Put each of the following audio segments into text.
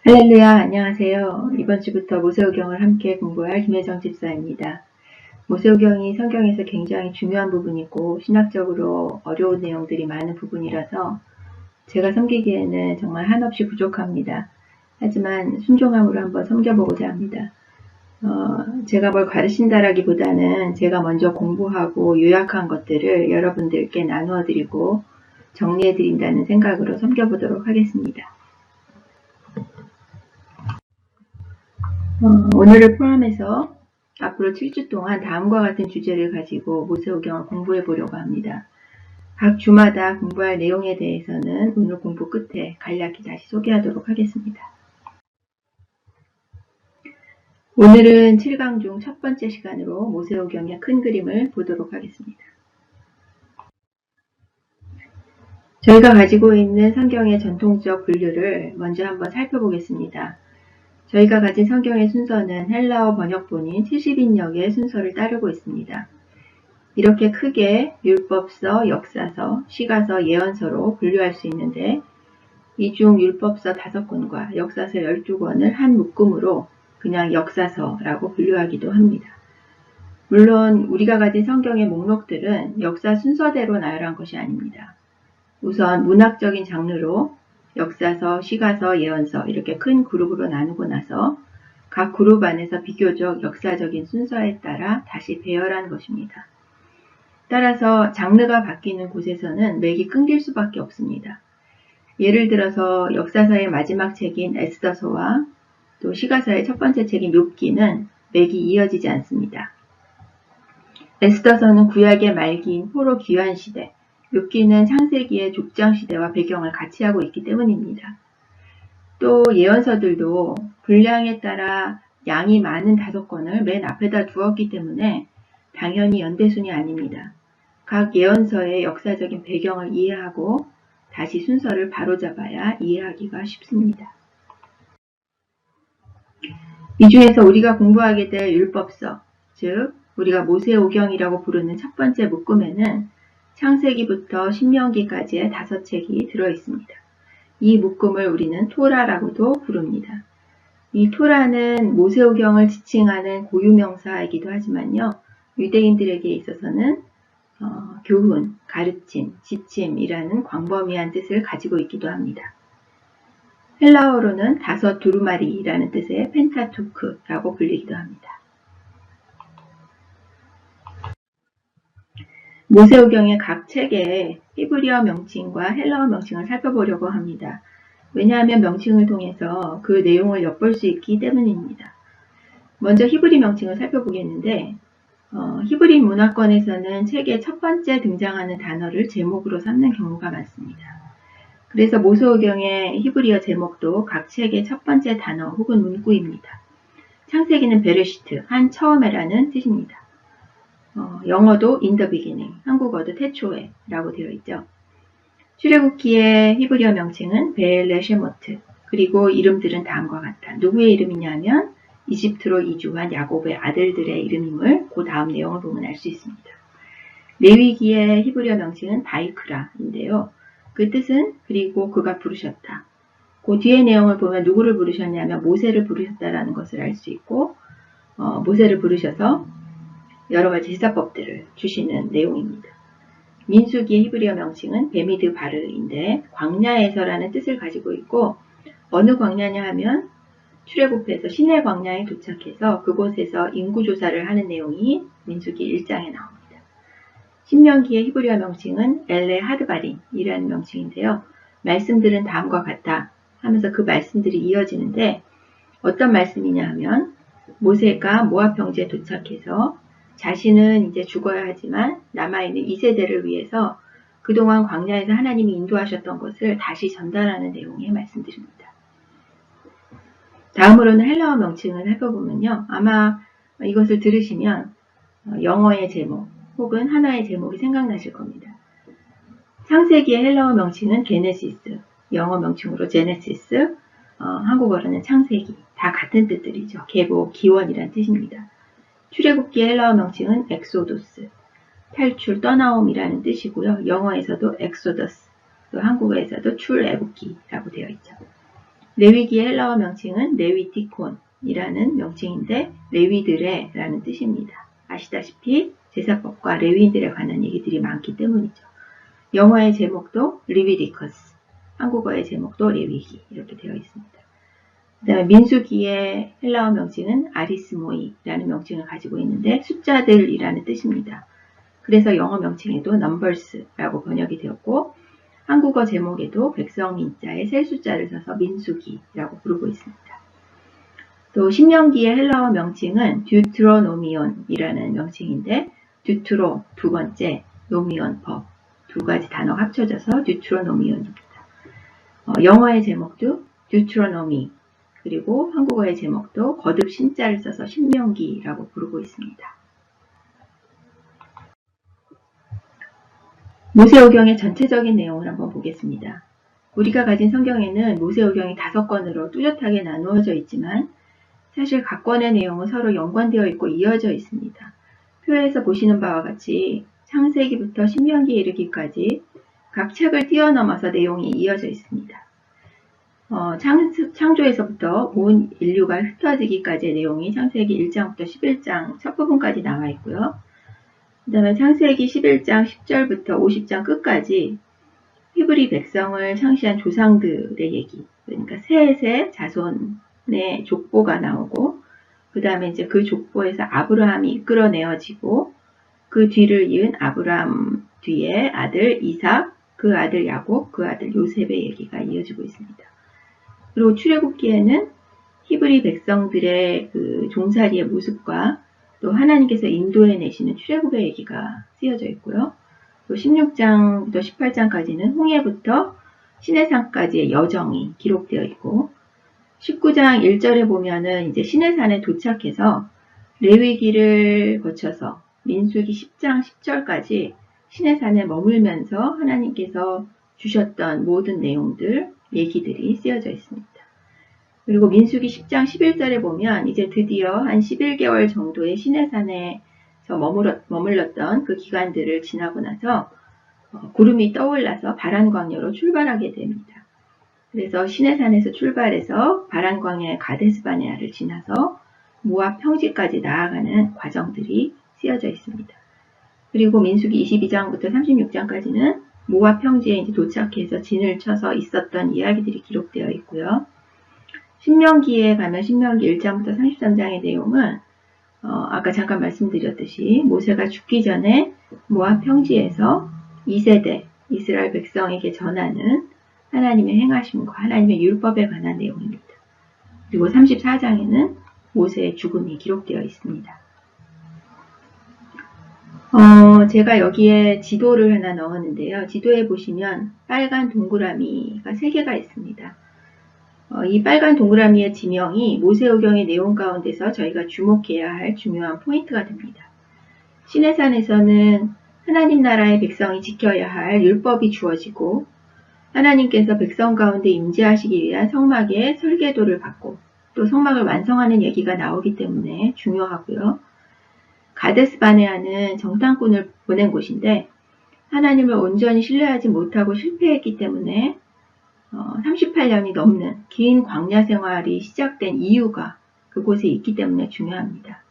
할렐루야, 안녕하세요. 이번 주부터 모세오경을 함께 공부할 김혜정 집사입니다. 모세오경이 성경에서 굉장히 중요한 부분이고 신학적으로 어려운 내용들이 많은 부분이라서 제가 섬기기에는 정말 한없이 부족합니다. 하지만 순종함으로 한번 섬겨보고자 합니다. 제가 뭘 가르친다라기보다는 제가 먼저 공부하고 요약한 것들을 여러분들께 나누어 드리고 정리해 드린다는 생각으로 섬겨보도록 하겠습니다. 오늘을 포함해서 앞으로 7주 동안 다음과 같은 주제를 가지고 모세오경을 공부해 보려고 합니다. 각 주마다 공부할 내용에 대해서는 오늘 공부 끝에 간략히 다시 소개하도록 하겠습니다. 오늘은 7강 중 첫 번째 시간으로 모세오경의 큰 그림을 보도록 하겠습니다. 저희가 가지고 있는 성경의 전통적 분류를 먼저 한번 살펴보겠습니다. 저희가 가진 성경의 순서는 헬라어 번역본인 70인역의 순서를 따르고 있습니다. 이렇게 크게 율법서, 역사서, 시가서, 예언서로 분류할 수 있는데 이 중 율법서 5권과 역사서 12권을 한 묶음으로 그냥 역사서라고 분류하기도 합니다. 물론 우리가 가진 성경의 목록들은 역사 순서대로 나열한 것이 아닙니다. 우선 문학적인 장르로 역사서, 시가서, 예언서 이렇게 큰 그룹으로 나누고 나서 각 그룹 안에서 비교적 역사적인 순서에 따라 다시 배열한 것입니다. 따라서 장르가 바뀌는 곳에서는 맥이 끊길 수밖에 없습니다. 예를 들어서 역사서의 마지막 책인 에스더서와 또 시가서의 첫 번째 책인 욥기는 맥이 이어지지 않습니다. 에스더서는 구약의 말기인 포로 귀환 시대, 욥기는 창세기의 족장 시대와 배경을 같이 하고 있기 때문입니다. 또 예언서들도 분량에 따라 양이 많은 5권을 맨 앞에다 두었기 때문에 당연히 연대순이 아닙니다. 각 예언서의 역사적인 배경을 이해하고 다시 순서를 바로잡아야 이해하기가 쉽습니다. 이 중에서 우리가 공부하게 될 율법서, 즉 우리가 모세오경이라고 부르는 첫 번째 묶음에는 창세기부터 신명기까지의 5책이 들어있습니다. 이 묶음을 우리는 토라라고도 부릅니다. 이 토라는 모세오경을 지칭하는 고유명사이기도 하지만요. 유대인들에게 있어서는 교훈, 가르침, 지침이라는 광범위한 뜻을 가지고 있기도 합니다. 헬라어로는 5 두루마리라는 뜻의 펜타토크라고 불리기도 합니다. 모세오경의 각 책의 히브리어 명칭과 헬라어 명칭을 살펴보려고 합니다. 왜냐하면 명칭을 통해서 그 내용을 엿볼 수 있기 때문입니다. 먼저 히브리 명칭을 살펴보겠는데 히브리 문화권에서는 책의 첫 번째 등장하는 단어를 제목으로 삼는 경우가 많습니다. 그래서 모세오경의 히브리어 제목도 각 책의 첫 번째 단어 혹은 문구입니다. 창세기는 베르시트, 한 처음에라는 뜻입니다. 영어도 in the beginning, 한국어도 태초에 라고 되어 있죠. 출애굽기의 히브리어 명칭은 베엘레쉐모트, 그리고 이름들은 다음과 같다. 누구의 이름이냐면 이집트로 이주한 야곱의 아들들의 이름임을 그 다음 내용을 보면 알 수 있습니다. 레위기의 히브리어 명칭은 바이크라인데요. 그 뜻은 그리고 그가 부르셨다. 그 뒤의 내용을 보면 누구를 부르셨냐면 모세를 부르셨다라는 것을 알 수 있고 모세를 부르셔서 여러 가지 제사법들을 주시는 내용입니다. 민수기의 히브리어 명칭은 베미드 바르인데 광야에서라는 뜻을 가지고 있고 어느 광야냐 하면 출애굽해서 시내 광야에 도착해서 그곳에서 인구조사를 하는 내용이 민수기 1장에 나옵니다. 신명기의 히브리어 명칭은 엘레 하드바린이라는 명칭인데요. 말씀들은 다음과 같다 하면서 그 말씀들이 이어지는데 어떤 말씀이냐 하면 모세가 모압 평지에 도착해서 자신은 이제 죽어야 하지만 남아있는 2세대를 위해서 그동안 광야에서 하나님이 인도하셨던 것을 다시 전달하는 내용의 말씀들입니다. 다음으로는 헬라어 명칭을 살펴보면요. 아마 이것을 들으시면 영어의 제목 혹은 하나의 제목이 생각나실 겁니다. 창세기의 헬라어 명칭은 게네시스, 영어 명칭으로 제네시스, 한국어로는 창세기, 다 같은 뜻들이죠. 계보, 기원이란 뜻입니다. 출애굽기의 헬라어 명칭은 엑소도스, 탈출, 떠나옴이라는 뜻이고요. 영어에서도 엑소더스, 또 한국어에서도 출애굽기라고 되어 있죠. 레위기의 헬라어 명칭은 레위티콘이라는 명칭인데 레위들의 라는 뜻입니다. 아시다시피 제사법과 레위인들에 관한 얘기들이 많기 때문이죠. 영어의 제목도 리비디커스, 한국어의 제목도 레위기 이렇게 되어 있습니다. 그 다음에 민수기의 헬라어 명칭은 아리스모이라는 명칭을 가지고 있는데 숫자들이라는 뜻입니다. 그래서 영어 명칭에도 numbers라고 번역이 되었고 한국어 제목에도 백성 민자에 셀 숫자를 써서 민수기라고 부르고 있습니다. 또 신명기의 헬라어 명칭은 듀트로노미온이라는 명칭인데 듀트로 두 번째, 노미온 법 두 가지 단어가 합쳐져서 듀트로노미온입니다. 영어의 제목도 듀트로노미 그리고 한국어의 제목도 거듭 신자를 써서 신명기라고 부르고 있습니다. 모세오경의 전체적인 내용을 한번 보겠습니다. 우리가 가진 성경에는 모세오경이 5권으로 뚜렷하게 나누어져 있지만 사실 각 권의 내용은 서로 연관되어 있고 이어져 있습니다. 표에서 보시는 바와 같이 창세기부터 신명기에 이르기까지 각 책을 뛰어넘어서 내용이 이어져 있습니다. 창조에서부터 온 인류가 흩어지기까지의 내용이 창세기 1장부터 11장 첫 부분까지 나와 있고요. 그 다음에 창세기 11장 10절부터 50장 끝까지 히브리 백성을 창시한 조상들의 얘기, 그러니까 셋의 자손의 족보가 나오고, 그 다음에 이제 그 족보에서 아브라함이 이끌어내어지고, 그 뒤를 이은 아브라함 뒤에 아들 이삭, 그 아들 야곱, 그 아들 요셉의 얘기가 이어지고 있습니다. 그리고 출애굽기에는 히브리 백성들의 그 종살이의 모습과 또 하나님께서 인도해 내시는 출애굽의 얘기가 쓰여져 있고요. 또 16장부터 18장까지는 홍해부터 시내산까지의 여정이 기록되어 있고 19장 1절에 보면은 이제 시내산에 도착해서 레위기를 거쳐서 민수기 10장 10절까지 시내산에 머물면서 하나님께서 주셨던 모든 내용들, 얘기들이 쓰여져 있습니다. 그리고 민수기 10장 11절에 보면 이제 드디어 한 11개월 정도의 시내산에서 머물렀던 그 기간들을 지나고 나서 구름이 떠올라서 바란광야로 출발하게 됩니다. 그래서 시내산에서 출발해서 바란광야의 가데스바네아를 지나서 모압 평지까지 나아가는 과정들이 쓰여져 있습니다. 그리고 민수기 22장부터 36장까지는 모압 평지에 이제 도착해서 진을 쳐서 있었던 이야기들이 기록되어 있고요. 신명기에 가면 신명기 1장부터 33장의 내용은 아까 잠깐 말씀드렸듯이 모세가 죽기 전에 모압 평지에서 2세대 이스라엘 백성에게 전하는 하나님의 행하심과 하나님의 율법에 관한 내용입니다. 그리고 34장에는 모세의 죽음이 기록되어 있습니다. 제가 여기에 지도를 하나 넣었는데요. 지도에 보시면 빨간 동그라미가 3개가 있습니다. 이 빨간 동그라미의 지명이 모세오경의 내용 가운데서 저희가 주목해야 할 중요한 포인트가 됩니다. 시내산에서는 하나님 나라의 백성이 지켜야 할 율법이 주어지고 하나님께서 백성 가운데 임재하시기 위한 성막의 설계도를 받고 또 성막을 완성하는 얘기가 나오기 때문에 중요하고요. 가데스바네아는 정탐꾼을 보낸 곳인데 하나님을 온전히 신뢰하지 못하고 실패했기 때문에 38년이 넘는 긴 광야 생활이 시작된 이유가 그곳에 있기 때문에 중요합니다.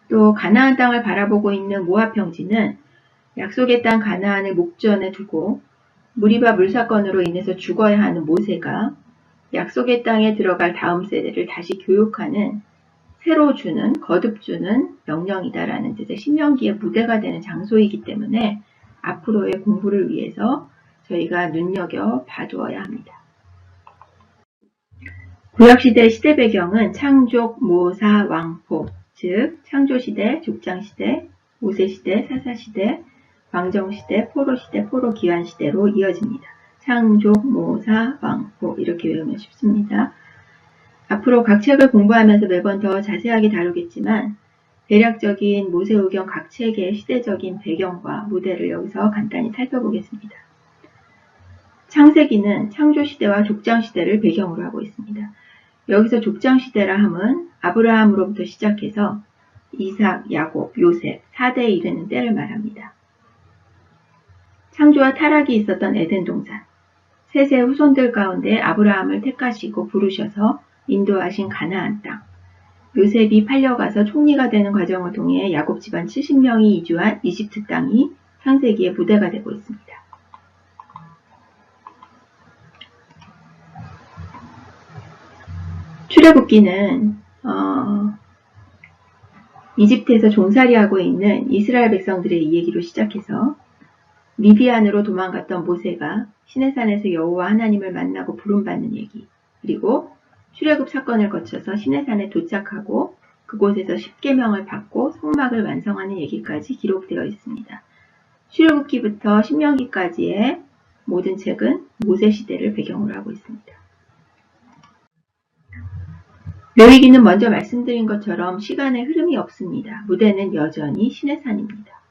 또 가나안 땅을 바라보고 있는 모압 평지는 약속의 땅 가나안을 목전에 두고 무리바 물사건으로 인해서 죽어야 하는 모세가 약속의 땅에 들어갈 다음 세대를 다시 교육하는 새로 주는, 거듭 주는 명령이다라는 뜻의 신명기의 무대가 되는 장소이기 때문에 앞으로의 공부를 위해서 저희가 눈여겨 봐두어야 합니다. 구약시대 시대 배경은 창족, 모사, 왕포, 즉 창조시대, 족장시대, 모세시대, 사사시대, 왕정시대, 포로시대, 포로기환시대로 이어집니다. 창족, 모사, 왕포 이렇게 외우면 쉽습니다. 앞으로 각 책을 공부하면서 매번 더 자세하게 다루겠지만 대략적인 모세오경 각 책의 시대적인 배경과 무대를 여기서 간단히 살펴보겠습니다. 창세기는 창조시대와 족장시대를 배경으로 하고 있습니다. 여기서 족장시대라 함은 아브라함으로부터 시작해서 이삭, 야곱, 요셉 4대에 이르는 때를 말합니다. 창조와 타락이 있었던 에덴 동산, 셋의 후손들 가운데 아브라함을 택하시고 부르셔서 인도하신 가나안 땅, 요셉이 팔려가서 총리가 되는 과정을 통해 야곱 집안 70명이 이주한 이집트 땅이 창세기의 무대가 되고 있습니다. 출애굽기는 이집트에서 종살이하고 있는 이스라엘 백성들의 이야기로 시작해서 미디안으로 도망갔던 모세가 시내산에서 여호와 하나님을 만나고 부름받는 얘기, 그리고 출애굽 사건을 거쳐서 시내산에 도착하고 그곳에서 십계명을 받고 성막을 완성하는 얘기까지 기록되어 있습니다. 출애굽기부터 신명기까지의 모든 책은 모세 시대를 배경으로 하고 있습니다. 레위기는 먼저 말씀드린 것처럼 시간의 흐름이 없습니다. 무대는 여전히 시내산입니다.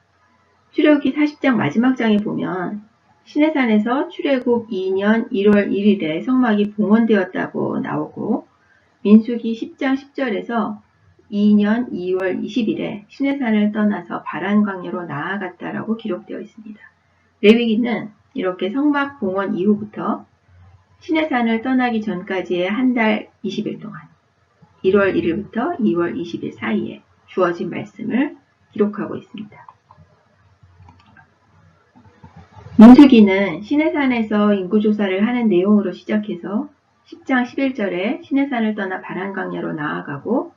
출애굽기 40장 마지막 장에 보면 시내산에서 출애굽 2년 1월 1일에 성막이 봉헌되었다고 나오고, 민수기 10장 10절에서 2년 2월 20일에 시내산을 떠나서 바란 광야로 나아갔다라고 기록되어 있습니다. 레위기는 이렇게 성막 봉헌 이후부터 시내산을 떠나기 전까지의 한 달 20일 동안 1월 1일부터 2월 20일 사이에 주어진 말씀을 기록하고 있습니다. 민수기는 시내산에서 인구조사를 하는 내용으로 시작해서 10장 11절에 시내산을 떠나 바란 광야로 나아가고,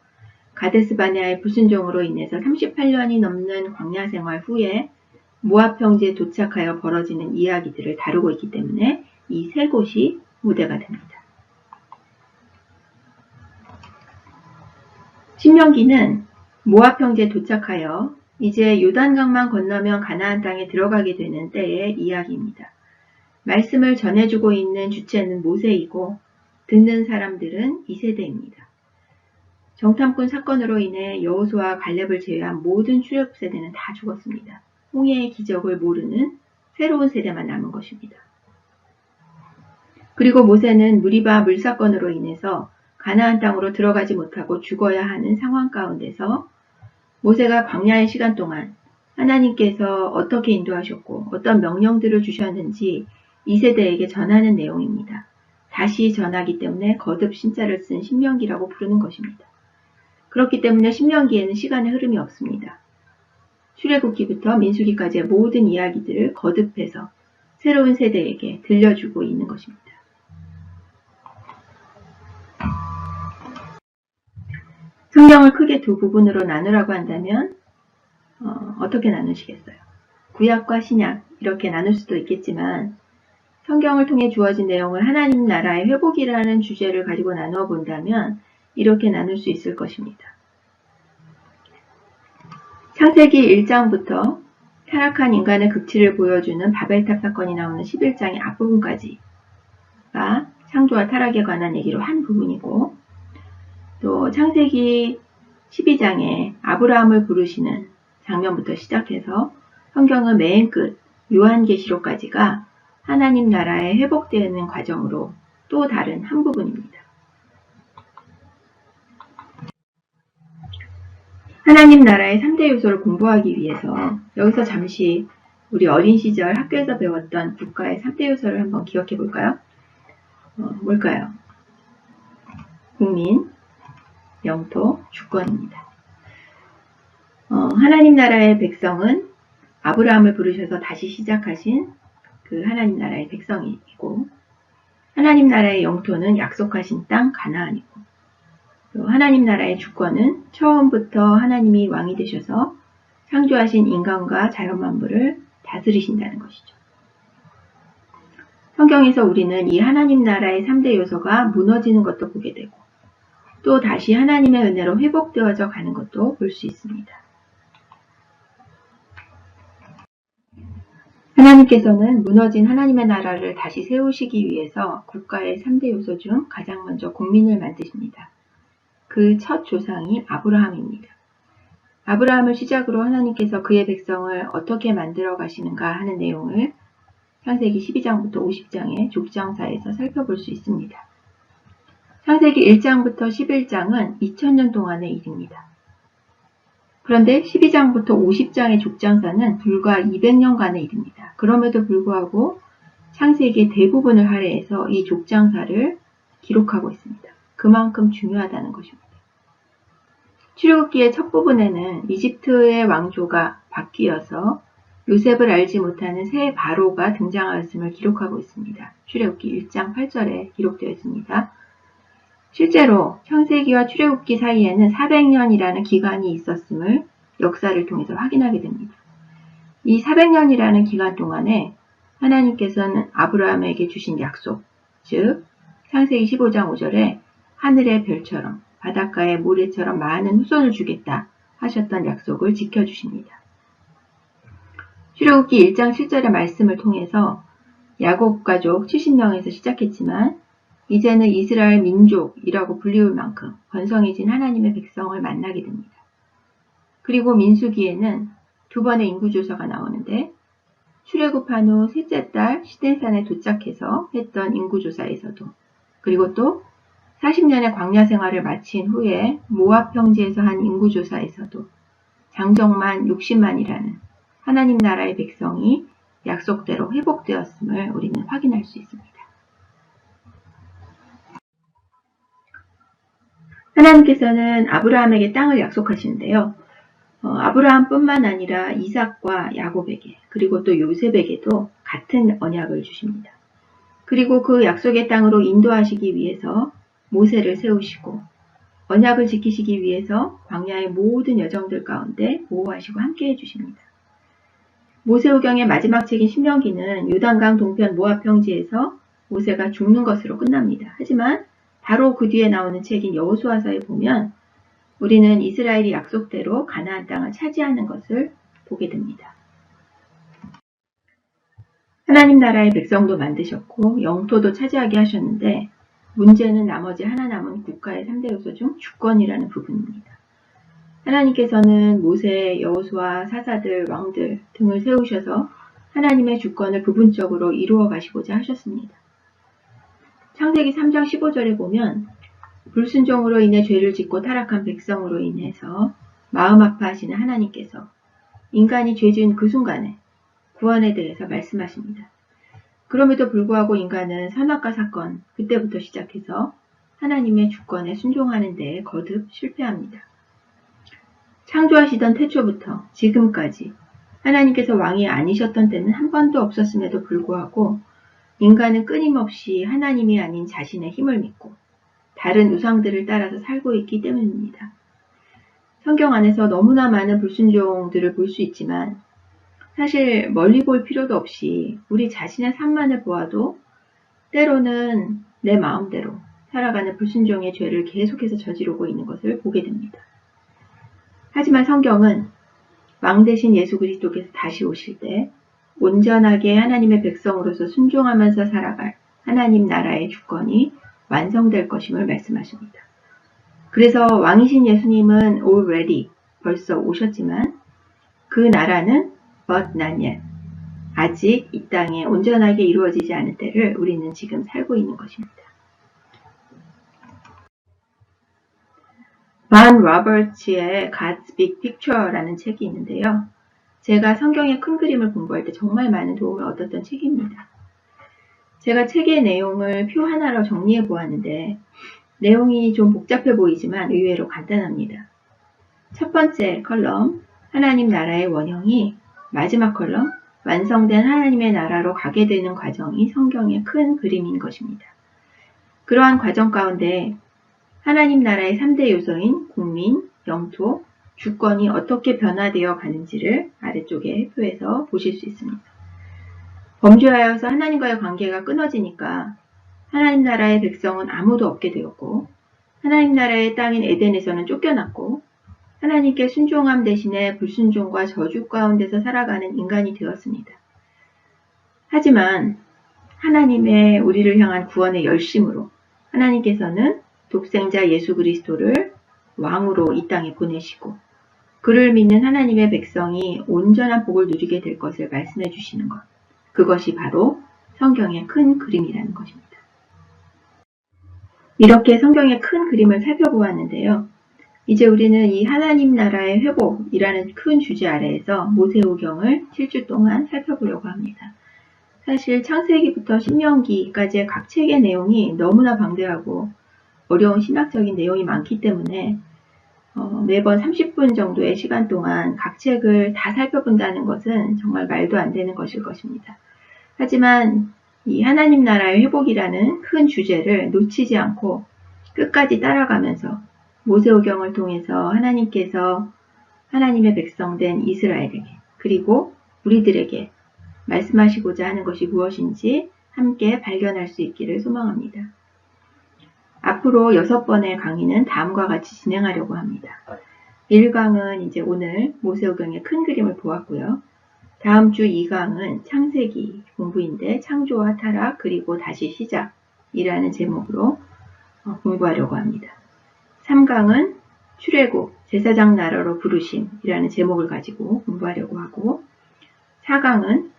가데스 바네아의 불순종으로 인해서 38년이 넘는 광야 생활 후에 모압 평지에 도착하여 벌어지는 이야기들을 다루고 있기 때문에 이 세 곳이 무대가 됩니다. 신명기는 모압 평지에 도착하여 이제 요단강만 건너면 가나안 땅에 들어가게 되는 때의 이야기입니다. 말씀을 전해주고 있는 주체는 모세이고 듣는 사람들은 2세대입니다. 정탐꾼 사건으로 인해 여호수아와 갈렙을 제외한 모든 출애굽 세대는 다 죽었습니다. 홍해의 기적을 모르는 새로운 세대만 남은 것입니다. 그리고 모세는 무리바 물사건으로 인해서 가나안 땅으로 들어가지 못하고 죽어야 하는 상황 가운데서 모세가 광야의 시간 동안 하나님께서 어떻게 인도하셨고 어떤 명령들을 주셨는지 2세대에게 전하는 내용입니다. 다시 전하기 때문에 거듭 신자를 쓴 신명기라고 부르는 것입니다. 그렇기 때문에 신명기에는 시간의 흐름이 없습니다. 출애굽기부터 민수기까지의 모든 이야기들을 거듭해서 새로운 세대에게 들려주고 있는 것입니다. 성경을 크게 두 부분으로 나누라고 한다면 어떻게 나누시겠어요? 구약과 신약 이렇게 나눌 수도 있겠지만, 성경을 통해 주어진 내용을 하나님 나라의 회복이라는 주제를 가지고 나누어 본다면 이렇게 나눌 수 있을 것입니다. 창세기 1장부터 타락한 인간의 극치를 보여주는 바벨탑 사건이 나오는 11장의 앞부분까지가 창조와 타락에 관한 얘기로 한 부분이고, 또 창세기 12장에 아브라함을 부르시는 장면부터 시작해서 성경은 맨 끝 요한계시록까지가 하나님 나라의 회복되는 과정으로 또 다른 한 부분입니다. 하나님 나라의 3대 요소를 공부하기 위해서 여기서 잠시 우리 어린 시절 학교에서 배웠던 국가의 3대 요소를 한번 기억해 볼까요? 뭘까요? 국민, 영토, 주권입니다. 하나님 나라의 백성은 아브라함을 부르셔서 다시 시작하신 그 하나님 나라의 백성이고, 하나님 나라의 영토는 약속하신 땅 가나안이고, 또 하나님 나라의 주권은 처음부터 하나님이 왕이 되셔서 창조하신 인간과 자연만물을 다스리신다는 것이죠. 성경에서 우리는 이 하나님 나라의 3대 요소가 무너지는 것도 보게 되고, 또 다시 하나님의 은혜로 회복되어져 가는 것도 볼 수 있습니다. 하나님께서는 무너진 하나님의 나라를 다시 세우시기 위해서 국가의 3대 요소 중 가장 먼저 국민을 만드십니다. 그 첫 조상이 아브라함입니다. 아브라함을 시작으로 하나님께서 그의 백성을 어떻게 만들어 가시는가 하는 내용을 창세기 12장부터 50장의 족장사에서 살펴볼 수 있습니다. 창세기 1장부터 11장은 2000년 동안의 일입니다. 그런데 12장부터 50장의 족장사는 불과 200년간의 일입니다. 그럼에도 불구하고 창세기의 대부분을 할애해서 이 족장사를 기록하고 있습니다. 그만큼 중요하다는 것입니다. 출애굽기의 첫 부분에는 이집트의 왕조가 바뀌어서 요셉을 알지 못하는 새 바로가 등장하였음을 기록하고 있습니다. 출애굽기 1장 8절에 기록되어 있습니다. 실제로 창세기와 출애굽기 사이에는 400년이라는 기간이 있었음을 역사를 통해서 확인하게 됩니다. 이 400년이라는 기간 동안에 하나님께서는 아브라함에게 주신 약속, 즉 창세기 15장 5절에 하늘의 별처럼 바닷가의 모래처럼 많은 후손을 주겠다 하셨던 약속을 지켜주십니다. 출애굽기 1장 7절의 말씀을 통해서 야곱 가족 70명에서 시작했지만 이제는 이스라엘 민족이라고 불리울 만큼 번성해진 하나님의 백성을 만나게 됩니다. 그리고 민수기에는 두 번의 인구조사가 나오는데 출애굽한 후 셋째 달 시내산에 도착해서 했던 인구조사에서도, 그리고 또 40년의 광야 생활을 마친 후에 모압 평지에서 한 인구조사에서도 장정만 60만이라는 하나님 나라의 백성이 약속대로 회복되었음을 우리는 확인할 수 있습니다. 하나님께서는 아브라함에게 땅을 약속하시는데요. 아브라함뿐만 아니라 이삭과 야곱에게, 그리고 또 요셉에게도 같은 언약을 주십니다. 그리고 그 약속의 땅으로 인도하시기 위해서 모세를 세우시고 언약을 지키시기 위해서 광야의 모든 여정들 가운데 보호하시고 함께해 주십니다. 모세오경의 마지막 책인 신명기는 요단강 동편 모압 평지에서 모세가 죽는 것으로 끝납니다. 하지만 바로 그 뒤에 나오는 책인 여호수아서에 보면 우리는 이스라엘이 약속대로 가나안 땅을 차지하는 것을 보게 됩니다. 하나님 나라의 백성도 만드셨고 영토도 차지하게 하셨는데 문제는 나머지 하나 남은 국가의 3대 요소 중 주권이라는 부분입니다. 하나님께서는 모세, 여호수아, 사사들, 왕들 등을 세우셔서 하나님의 주권을 부분적으로 이루어 가시고자 하셨습니다. 창세기 3장 15절에 보면 불순종으로 인해 죄를 짓고 타락한 백성으로 인해서 마음 아파하시는 하나님께서 인간이 죄 지은 그 순간에 구원에 대해서 말씀하십니다. 그럼에도 불구하고 인간은 선악과 사건, 그때부터 시작해서 하나님의 주권에 순종하는 데에 거듭 실패합니다. 창조하시던 태초부터 지금까지 하나님께서 왕이 아니셨던 때는 한 번도 없었음에도 불구하고 인간은 끊임없이 하나님이 아닌 자신의 힘을 믿고 다른 우상들을 따라서 살고 있기 때문입니다. 성경 안에서 너무나 많은 불순종들을 볼 수 있지만 사실 멀리 볼 필요도 없이 우리 자신의 삶만을 보아도 때로는 내 마음대로 살아가는 불순종의 죄를 계속해서 저지르고 있는 것을 보게 됩니다. 하지만 성경은 왕 대신 예수 그리스도께서 다시 오실 때 온전하게 하나님의 백성으로서 순종하면서 살아갈 하나님 나라의 주권이 완성될 것임을 말씀하십니다. 그래서 왕이신 예수님은 already 벌써 오셨지만 그 나라는 but not yet 아직 이 땅에 온전하게 이루어지지 않은 때를 우리는 지금 살고 있는 것입니다. 반 로버츠의 God's Big Picture라는 책이 있는데요. 제가 성경의 큰 그림을 공부할 때 정말 많은 도움을 얻었던 책입니다. 제가 책의 내용을 표 하나로 정리해 보았는데 내용이 좀 복잡해 보이지만 의외로 간단합니다. 첫 번째 컬럼, 하나님 나라의 원형이, 마지막 컬럼, 완성된 하나님의 나라로 가게 되는 과정이 성경의 큰 그림인 것입니다. 그러한 과정 가운데 하나님 나라의 3대 요소인 국민, 영토, 주권이 어떻게 변화되어 가는지를 아래쪽에 표에서 보실 수 있습니다. 범죄하여서 하나님과의 관계가 끊어지니까 하나님 나라의 백성은 아무도 없게 되었고 하나님 나라의 땅인 에덴에서는 쫓겨났고 하나님께 순종함 대신에 불순종과 저주 가운데서 살아가는 인간이 되었습니다. 하지만 하나님의 우리를 향한 구원의 열심으로 하나님께서는 독생자 예수 그리스도를 왕으로 이 땅에 보내시고 그를 믿는 하나님의 백성이 온전한 복을 누리게 될 것을 말씀해 주시는 것. 그것이 바로 성경의 큰 그림이라는 것입니다. 이렇게 성경의 큰 그림을 살펴보았는데요. 이제 우리는 이 하나님 나라의 회복이라는 큰 주제 아래에서 모세오경을 7주 동안 살펴보려고 합니다. 사실 창세기부터 신명기까지의 각 책의 내용이 너무나 방대하고 어려운 신학적인 내용이 많기 때문에 매번 30분 정도의 시간 동안 각 책을 다 살펴본다는 것은 정말 말도 안 되는 것일 것입니다. 하지만 이 하나님 나라의 회복이라는 큰 주제를 놓치지 않고 끝까지 따라가면서 모세오경을 통해서 하나님께서 하나님의 백성된 이스라엘에게 그리고 우리들에게 말씀하시고자 하는 것이 무엇인지 함께 발견할 수 있기를 소망합니다. 앞으로 6번의 강의는 다음과 같이 진행하려고 합니다. 1강은 이제 오늘 모세오경의 큰 그림을 보았고요. 다음 주 2강은 창세기 공부인데 창조와 타락 그리고 다시 시작이라는 제목으로 공부하려고 합니다. 3강은 출애굽 제사장 나라로 부르심이라는 제목을 가지고 공부하려고 하고 4강은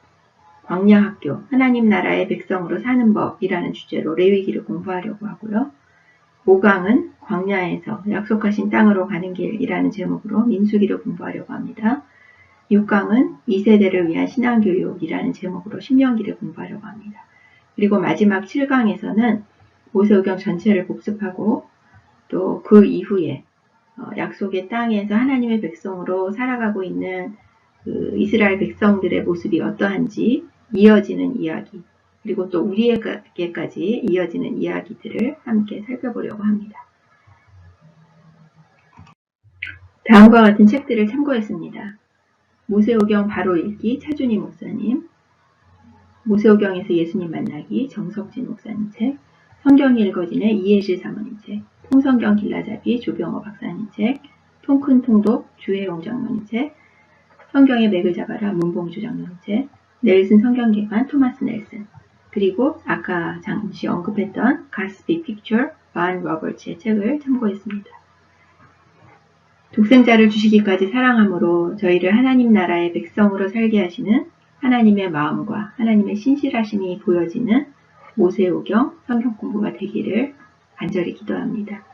광야학교 하나님 나라의 백성으로 사는 법이라는 주제로 레위기를 공부하려고 하고요. 5강은 광야에서 약속하신 땅으로 가는 길이라는 제목으로 민수기를 공부하려고 합니다. 6강은 2세대를 위한 신앙교육이라는 제목으로 신명기를 공부하려고 합니다. 그리고 마지막 7강에서는 모세오경 전체를 복습하고 또 그 이후에 약속의 땅에서 하나님의 백성으로 살아가고 있는 그 이스라엘 백성들의 모습이 어떠한지 이어지는 이야기 그리고 또 우리에게까지 이어지는 이야기들을 함께 살펴보려고 합니다. 다음과 같은 책들을 참고했습니다. 모세오경 바로 읽기 차준희 목사님, 모세오경에서 예수님 만나기 정석진 목사님 책, 성경이 읽어지네 이해실 사모님 책, 통성경 길라잡이 조병호 박사님 책, 통큰 통독 주혜용 장로님 책, 성경의 맥을 잡아라 문봉주 장로님 책, 넬슨 성경개관 토마스 넬슨, 그리고 아까 잠시 언급했던 가스비 픽처 반 로버츠의 책을 참고했습니다. 독생자를 주시기까지 사랑함으로 저희를 하나님 나라의 백성으로 살게 하시는 하나님의 마음과 하나님의 신실하심이 보여지는 모세오경 성경 공부가 되기를 간절히 기도합니다.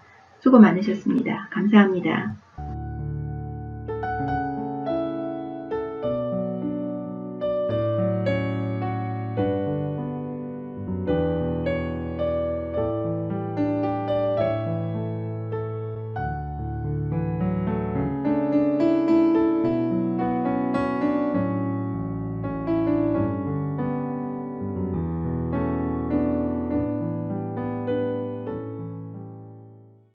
수고 많으셨습니다. 감사합니다.